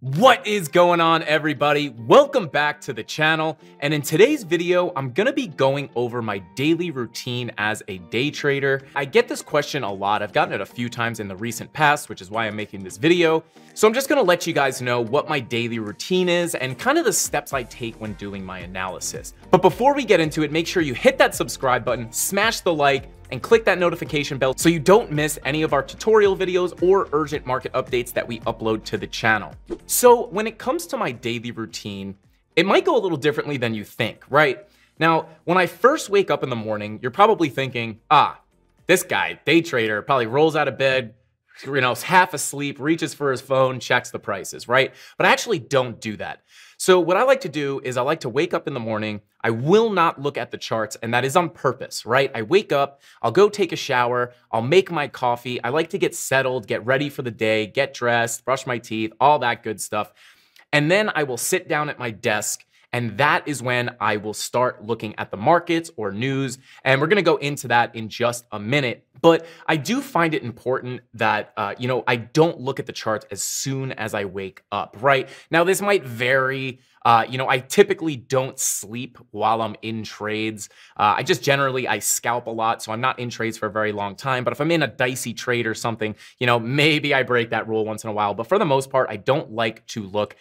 What is going on, everybody? Welcome back to the channel. And in today's video, I'm gonna be going over my daily routine as a day trader. I get this question a lot. I've gotten it a few times in the recent past, which is why I'm making this video. So I'm just gonna let you guys know what my daily routine is and kind of the steps I take when doing my analysis. But before we get into it, make sure you hit that subscribe button, smash the like, and click that notification bell so you don't miss any of our tutorial videos or urgent market updates that we upload to the channel. So when it comes to my daily routine, it might go a little differently than you think, right? Now, when I first wake up in the morning, you're probably thinking, this guy, day trader, probably rolls out of bed, half asleep, reaches for his phone, checks the prices, right? But I actually don't do that. So what I like to do is I like to wake up in the morning. I will not look at the charts, and that is on purpose, right? I wake up, I'll go take a shower, I'll make my coffee. I like to get settled, get ready for the day, get dressed, brush my teeth, all that good stuff. And then I will sit down at my desk, and that is when I will start looking at the markets or news. And we're gonna go into that in just a minute. But I do find it important that, I don't look at the charts as soon as I wake up, right? Now, this might vary. I typically don't sleep while I'm in trades. I scalp a lot, so I'm not in trades for a very long time. But if I'm in a dicey trade or something, maybe I break that rule once in a while. But for the most part, I don't like to look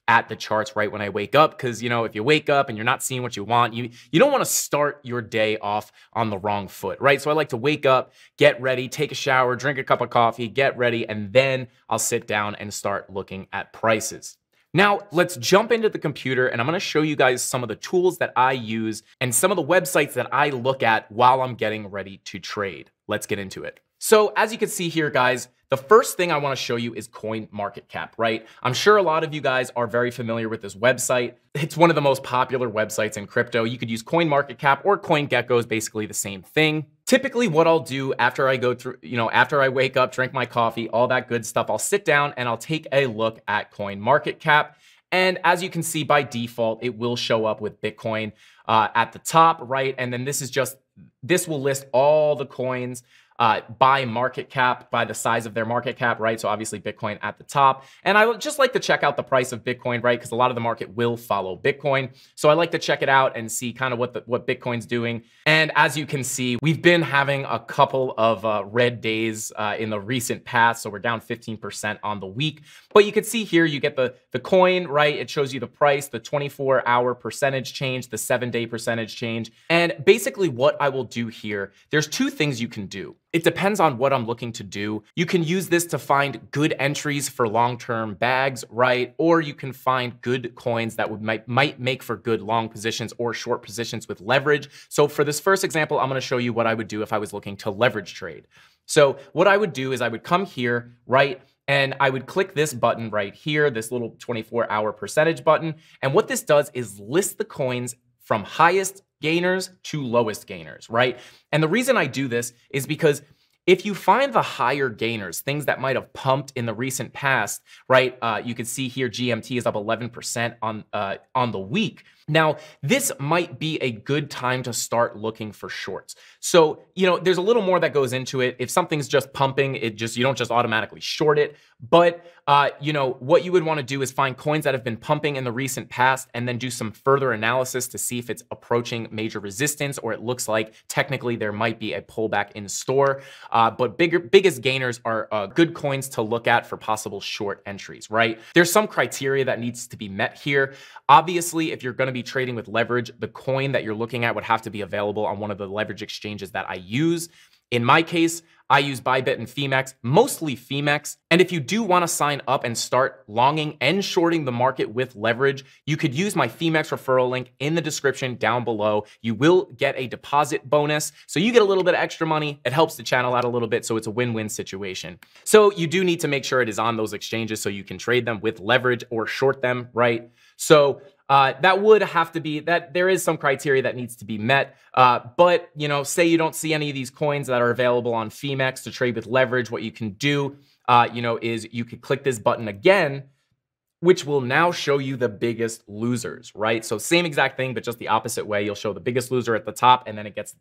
at the charts right when I wake up, because if you wake up and you're not seeing what you want, you don't want to start your day off on the wrong foot, right? So I like to wake up, get ready, take a shower, drink a cup of coffee, get ready, and then I'll sit down and start looking at prices. Now, let's jump into the computer, and I'm going to show you guys some of the tools that I use and some of the websites that I look at while I'm getting ready to trade. Let's get into it. So as you can see here, guys, the first thing I want to show you is CoinMarketCap, right? I'm sure a lot of you guys are very familiar with this website. It's one of the most popular websites in crypto. You could use CoinMarketCap or CoinGecko, is basically the same thing. Typically what I'll do after I go through, after I wake up, drink my coffee, all that good stuff, I'll sit down and I'll take a look at CoinMarketCap. And as you can see, by default, it will show up with Bitcoin at the top, right? And then this will list all the coins by market cap, by the size of their market cap, right? So obviously Bitcoin at the top. And I just like to check out the price of Bitcoin, right? Because a lot of the market will follow Bitcoin. So I like to check it out and see kind of what Bitcoin's doing. And as you can see, we've been having a couple of red days in the recent past. So we're down 15% on the week. But you can see here, you get the coin, right? It shows you the price, the 24-hour percentage change, the 7-day percentage change. And basically what I will do here, there's two things you can do. It depends on what I'm looking to do. You can use this to find good entries for long-term bags, right? Or you can find good coins that might make for good long positions or short positions with leverage. So for this first example, I'm gonna show you what I would do if I was looking to leverage trade. So what I would do is I would come here, right? And I would click this button right here, this little 24-hour percentage button. And what this does is list the coins from highest gainers to lowest gainers, right? And the reason I do this is because if you find the higher gainers, things that might have pumped in the recent past, right? You can see here GMT is up 11% on the week. Now, this might be a good time to start looking for shorts. So, there's a little more that goes into it. If something's just pumping, you don't just automatically short it. But, what you would want to do is find coins that have been pumping in the recent past and then do some further analysis to see if it's approaching major resistance or it looks like technically there might be a pullback in store. But biggest gainers are good coins to look at for possible short entries, right? There's some criteria that needs to be met here. Obviously, if you're going to be trading with leverage, the coin that you're looking at would have to be available on one of the leverage exchanges that I use. In my case, I use Bybit and Phemex, mostly Phemex. And if you do want to sign up and start longing and shorting the market with leverage, you could use my Phemex referral link in the description down below. You will get a deposit bonus. So you get a little bit of extra money. It helps the channel out a little bit. So it's a win-win situation. So you do need to make sure it is on those exchanges so you can trade them with leverage or short them, right? So that would have to be that there is some criteria that needs to be met. But, say you don't see any of these coins that are available on Phemex to trade with leverage, what you can do, is you could click this button again, which will now show you the biggest losers, right? So same exact thing, but just the opposite way. You'll show the biggest loser at the top, and then it gets,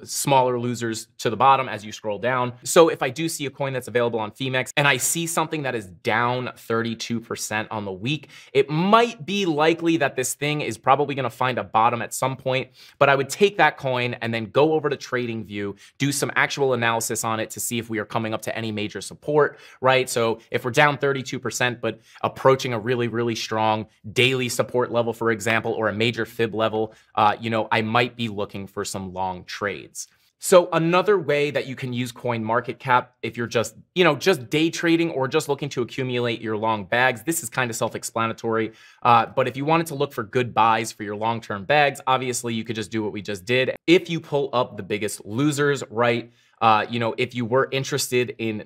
smaller losers to the bottom as you scroll down. So if I do see a coin that's available on Femex and I see something that is down 32% on the week, it might be likely that this thing is probably going to find a bottom at some point, but I would take that coin and then go over to TradingView, do some actual analysis on it to see if we are coming up to any major support, right? So if we're down 32%, but approaching a really, really strong daily support level, for example, or a major fib level, I might be looking for some long trades. So another way that you can use CoinMarketCap if you're just day trading or just looking to accumulate your long bags, this is kind of self-explanatory. But if you wanted to look for good buys for your long-term bags, obviously you could just do what we just did. If you pull up the biggest losers, right? If you were interested in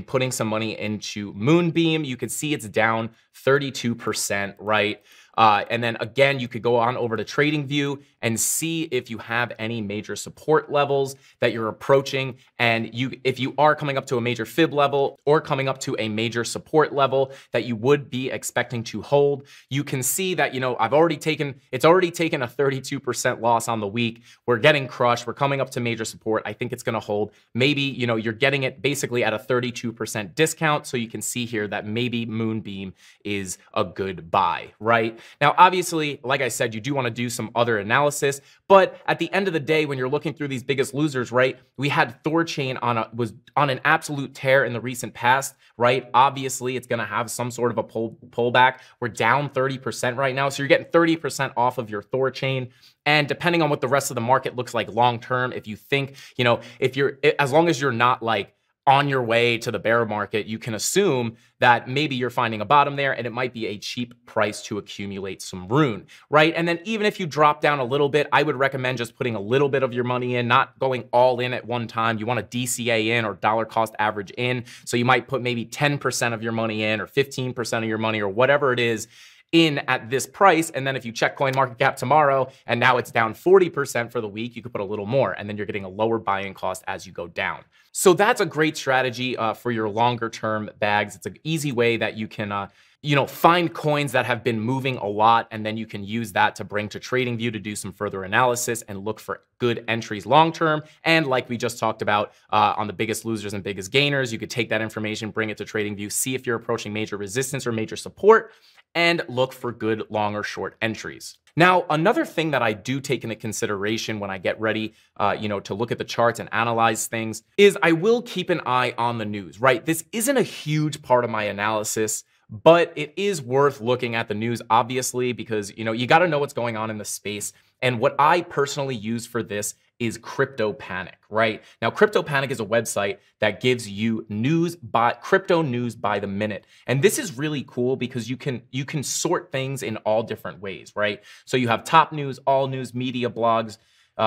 putting some money into Moonbeam, you can see it's down 32%, right? And then again, you could go on over to TradingView and see if you have any major support levels that you're approaching. And if you are coming up to a major fib level or coming up to a major support level that you would be expecting to hold, you can see that, it's already taken a 32% loss on the week. We're getting crushed. We're coming up to major support. I think it's going to hold. Maybe, you're getting it basically at a 32% discount. So you can see here that maybe Moonbeam is a good buy, right? Now, obviously, like I said, you do want to do some other analysis, but at the end of the day, when you're looking through these biggest losers, right, we had Thorchain was on an absolute tear in the recent past, right? Obviously, it's going to have some sort of a pullback. We're down 30% right now, so you're getting 30% off of your Thorchain. And depending on what the rest of the market looks like long term, if you think, as long as you're not like on your way to the bear market, you can assume that maybe you're finding a bottom there and it might be a cheap price to accumulate some rune, right? And then even if you drop down a little bit, I would recommend just putting a little bit of your money in, not going all in at one time. You want to DCA in or dollar cost average in. So you might put maybe 10% of your money in or 15% of your money or whatever it is in at this price. And then if you check CoinMarketCap tomorrow and now it's down 40% for the week, you could put a little more and then you're getting a lower buying cost as you go down. So that's a great strategy for your longer term bags. It's an easy way that you can find coins that have been moving a lot, and then you can use that to bring to TradingView to do some further analysis and look for good entries long term. And like we just talked about on the biggest losers and biggest gainers, you could take that information, bring it to TradingView, see if you're approaching major resistance or major support, and look for good long or short entries. Now, another thing that I do take into consideration when I get ready, to look at the charts and analyze things is I will keep an eye on the news, right? This isn't a huge part of my analysis, but it is worth looking at the news, obviously, because, you got to know what's going on in the space. And what I personally use for this is Crypto Panic, right? Now, Crypto Panic is a website that gives you crypto news by the minute. And this is really cool because you can sort things in all different ways, right? So you have top news, all news, media blogs,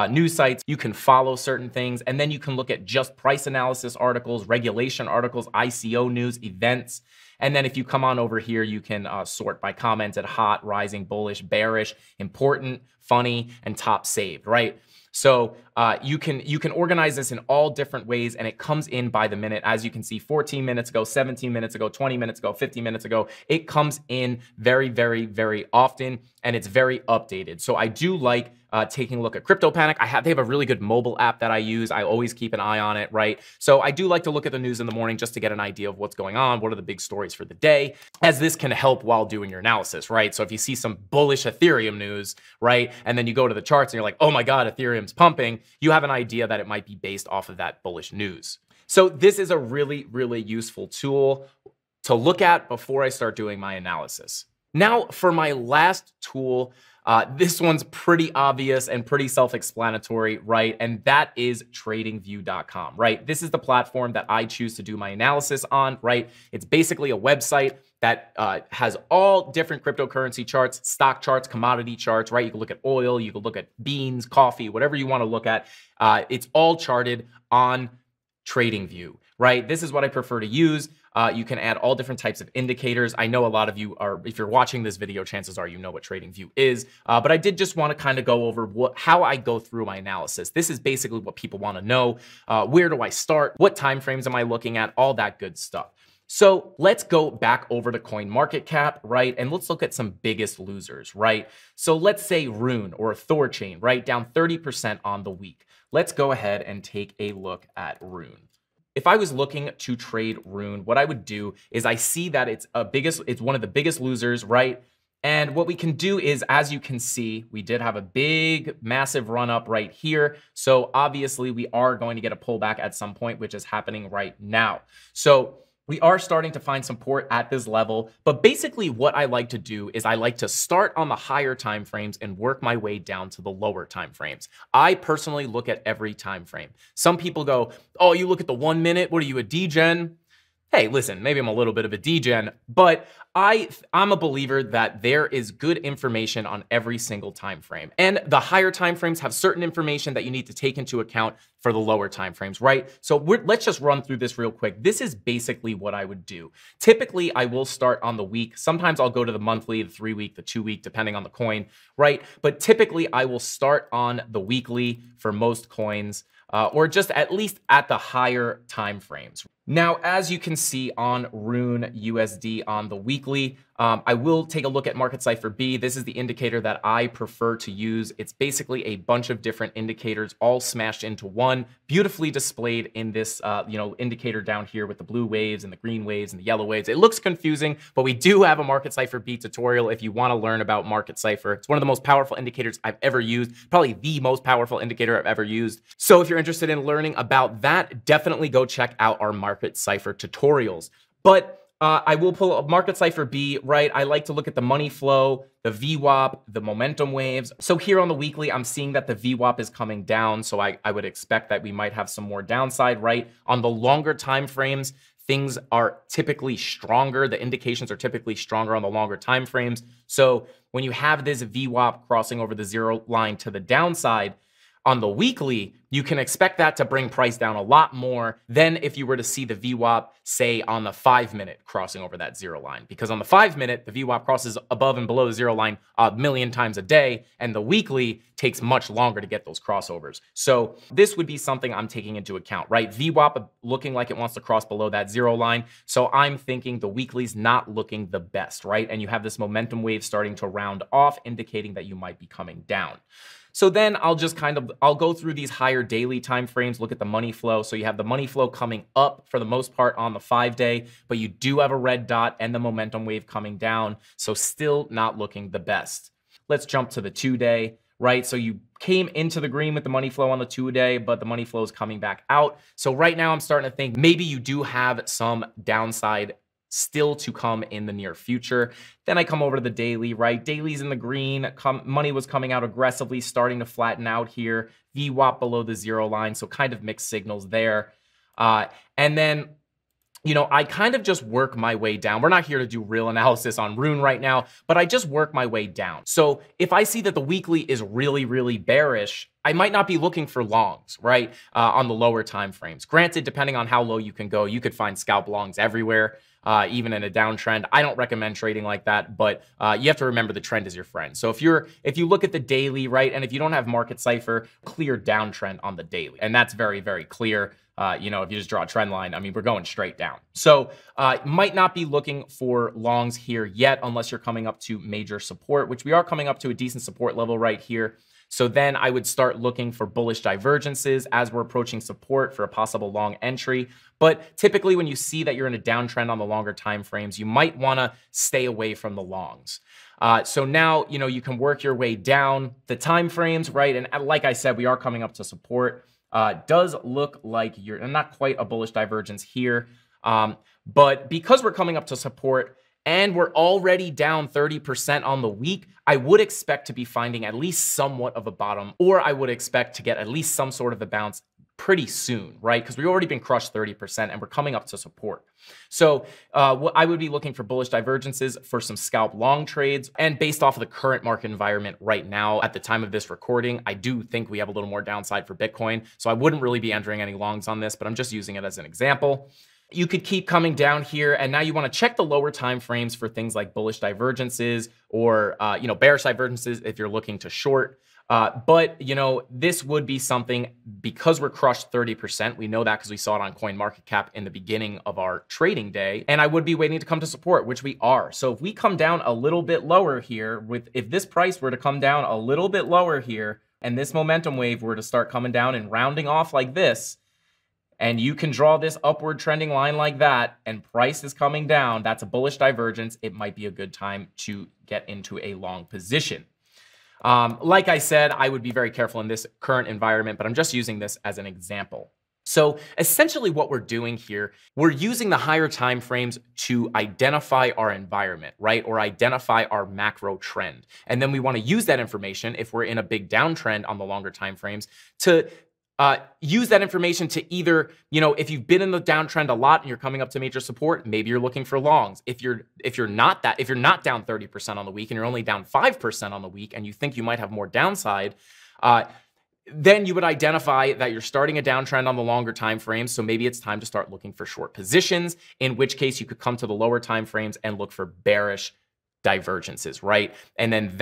news sites. You can follow certain things, and then you can look at just price analysis articles, regulation articles, ICO news, events. And then if you come on over here, you can sort by commented, hot, rising, bullish, bearish, important, funny, and top saved, right? So you can organize this in all different ways, and it comes in by the minute. As you can see, 14 minutes ago, 17 minutes ago, 20 minutes ago, 50 minutes ago, it comes in very, very, very often, and it's very updated. So I do like taking a look at Crypto Panic. They have a really good mobile app that I use. I always keep an eye on it, right? So I do like to look at the news in the morning just to get an idea of what's going on, what are the big stories for the day, as this can help while doing your analysis, right? So if you see some bullish Ethereum news, right, and then you go to the charts and you're like, oh my God, Ethereum's pumping, you have an idea that it might be based off of that bullish news. So this is a really, really useful tool to look at before I start doing my analysis. Now, for my last tool, this one's pretty obvious and pretty self-explanatory, right? And that is TradingView.com, right? This is the platform that I choose to do my analysis on, right? It's basically a website that has all different cryptocurrency charts, stock charts, commodity charts, right? You can look at oil, you can look at beans, coffee, whatever you want to look at. It's all charted on TradingView, right? This is what I prefer to use. You can add all different types of indicators. I know a lot of you are, if you're watching this video, chances are you know what TradingView is. But I did just want to kind of go over how I go through my analysis. This is basically what people want to know. Where do I start? What time frames am I looking at? All that good stuff. So let's go back over to CoinMarketCap, right? And let's look at some biggest losers, right? So let's say Rune or Thorchain, right? Down 30% on the week. Let's go ahead and take a look at Rune. If I was looking to trade Rune, what I would do is I see that it's one of the biggest losers, right? And what we can do is, as you can see, we did have a big, massive run up right here. So obviously we are going to get a pullback at some point, which is happening right now. So we are starting to find support at this level, but basically what I like to do is I like to start on the higher time frames and work my way down to the lower time frames. I personally look at every time frame. Some people go, oh, you look at the 1 minute, what are you, a degen? Hey, listen, maybe I'm a little bit of a degen, but I'm a believer that there is good information on every single time frame. And the higher time frames have certain information that you need to take into account for the lower time frames, right? So let's just run through this real quick. This is basically what I would do. Typically, I will start on the week. Sometimes I'll go to the monthly, the 3-week, the 2-week, depending on the coin, right? But typically, I will start on the weekly for most coins, or just at least at the higher time frames. Now, as you can see on Rune USD on the weekly, I will take a look at Market Cipher B. This is the indicator that I prefer to use. It's basically a bunch of different indicators all smashed into one, beautifully displayed in this indicator down here with the blue waves and the green waves and the yellow waves. It looks confusing, but we do have a Market Cipher B tutorial if you want to learn about Market Cipher. It's one of the most powerful indicators I've ever used, probably the most powerful indicator I've ever used. So if you're interested in learning about that, definitely go check out our Market Cipher tutorials. But I will pull up Market Cipher B, right? I like to look at the money flow, the VWAP, the momentum waves. So here on the weekly, I'm seeing that the VWAP is coming down. So I would expect that we might have some more downside, right? On the longer time frames, things are typically stronger. The indications are typically stronger on the longer time frames. So when you have this VWAP crossing over the zero line to the downside, on the weekly, you can expect that to bring price down a lot more than if you were to see the VWAP, say, on the 5-minute crossing over that zero line. Because on the 5-minute, the VWAP crosses above and below the zero line a million times a day, and the weekly takes much longer to get those crossovers. So this would be something I'm taking into account, right? VWAP looking like it wants to cross below that zero line. So I'm thinking the weekly's not looking the best, right? And you have this momentum wave starting to round off, indicating that you might be coming down. So then I'll go through these higher daily time frames, look at the money flow. So you have the money flow coming up for the most part on the 5-day, but you do have a red dot and the momentum wave coming down. So still not looking the best. Let's jump to the 2-day, right? So you came into the green with the money flow on the 2-day, but the money flow is coming back out. So right now I'm starting to think maybe you do have some downside still to come in the near future. Then I come over to the daily, right? Daily's in the green. Money was coming out aggressively, starting to flatten out here. VWAP below the zero line, so kind of mixed signals there. And then, I kind of just work my way down. We're not here to do real analysis on Rune right now, but I just work my way down. So if I see that the weekly is really, really bearish, I might not be looking for longs, right? On the lower time frames. Granted, depending on how low you can go, you could find scalp longs everywhere. Even in a downtrend. I don't recommend trading like that, but you have to remember the trend is your friend. So if you look at the daily, right, and if you don't have Market Cipher, clear downtrend on the daily, and that's very, very clear. If you just draw a trend line, I mean, we're going straight down. So might not be looking for longs here yet, unless you're coming up to major support, which we are coming up to a decent support level right here. So then I would start looking for bullish divergences as we're approaching support for a possible long entry. But typically when you see that you're in a downtrend on the longer time frames, you might want to stay away from the longs. So now, you can work your way down the time frames, right? And like I said, we are coming up to support. Does look like you're not quite a bullish divergence here. But because we're coming up to support, and we're already down 30% on the week, I would expect to be finding at least somewhat of a bottom, or I would expect to get at least some sort of a bounce pretty soon, right? Because we've already been crushed 30% and we're coming up to support. So I would be looking for bullish divergences for some scalp long trades. And based off of the current market environment right now, at the time of this recording, I do think we have a little more downside for Bitcoin. So I wouldn't really be entering any longs on this, but I'm just using it as an example. You could keep coming down here, and now you want to check the lower time frames for things like bullish divergences or bearish divergences if you're looking to short. But you know, this would be something, because we're crushed 30%. We know that because we saw it on CoinMarketCap in the beginning of our trading day. And I would be waiting to come to support, which we are. So if we come down a little bit lower here, if this price were to come down a little bit lower here, and this momentum wave were to start coming down and rounding off like this, and you can draw this upward trending line like that, and price is coming down, that's a bullish divergence. It might be a good time to get into a long position. Like I said, I would be very careful in this current environment, but I'm just using this as an example. So essentially what we're doing here, we're using the higher time frames to identify our environment, right? Or identify our macro trend. And then we want to use that information, if we're in a big downtrend on the longer time frames, to use that information to either, you know, if you've been in the downtrend a lot and you're coming up to major support, maybe you're looking for longs. If you're not down 30% on the week and you're only down 5% on the week and you think you might have more downside, then you would identify that you're starting a downtrend on the longer time frames. So maybe it's time to start looking for short positions, in which case you could come to the lower time frames and look for bearish divergences, right? And then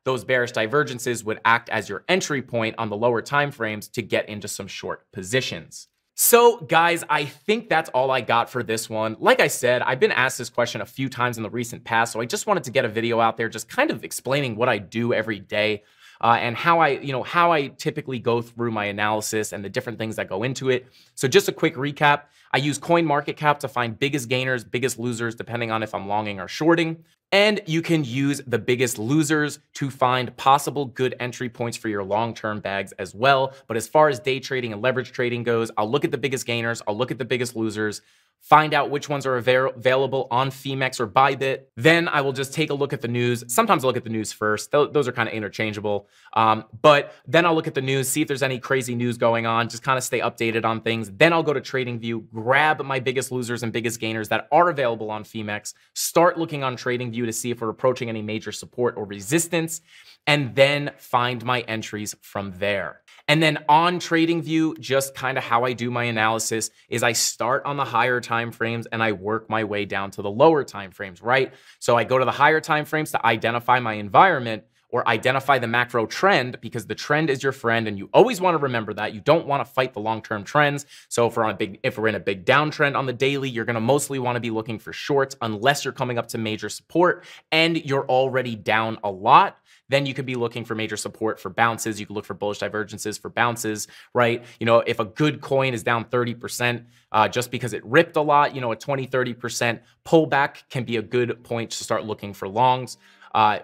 those bearish divergences would act as your entry point on the lower time frames to get into some short positions. So guys, I think that's all I got for this one. Like I said, I've been asked this question a few times in the recent past, so I just wanted to get a video out there just kind of explaining what I do every day. And how I typically go through my analysis and the different things that go into it. So just a quick recap. I use CoinMarketCap to find biggest gainers, biggest losers, depending on if I'm longing or shorting. And you can use the biggest losers to find possible good entry points for your long-term bags as well. But as far as day trading and leverage trading goes, I'll look at the biggest gainers, I'll look at the biggest losers, find out which ones are available on Femex or Bybit. Then I will just take a look at the news. Sometimes I'll look at the news first. Those are kind of interchangeable. But then I'll look at the news, see if there's any crazy news going on, just kind of stay updated on things. Then I'll go to TradingView, grab my biggest losers and biggest gainers that are available on Femex, start looking on TradingView to see if we're approaching any major support or resistance, and then find my entries from there. And then on TradingView, just kind of how I do my analysis is I start on the higher time frames and I work my way down to the lower time frames, right? So I go to the higher time frames to identify my environment or identify the macro trend, because the trend is your friend and you always want to remember that. You don't want to fight the long-term trends. So if we're in a big downtrend on the daily, you're going to mostly want to be looking for shorts unless you're coming up to major support and you're already down a lot. Then you could be looking for major support for bounces. You could look for bullish divergences for bounces, right? You know, if a good coin is down 30% just because it ripped a lot, you know, a 20-30% pullback can be a good point to start looking for longs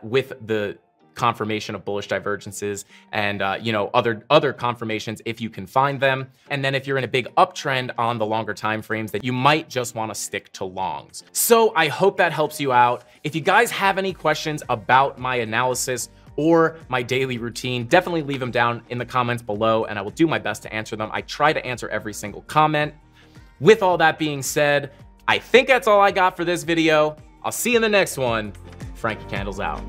with the confirmation of bullish divergences and you know, other confirmations if you can find them. And then if you're in a big uptrend on the longer time frames, that you might just want to stick to longs. So I hope that helps you out. If you guys have any questions about my analysis or my daily routine, definitely leave them down in the comments below and I will do my best to answer them. I try to answer every single comment. With all that being said, I think that's all I got for this video. I'll see you in the next one. Frankie Candles out.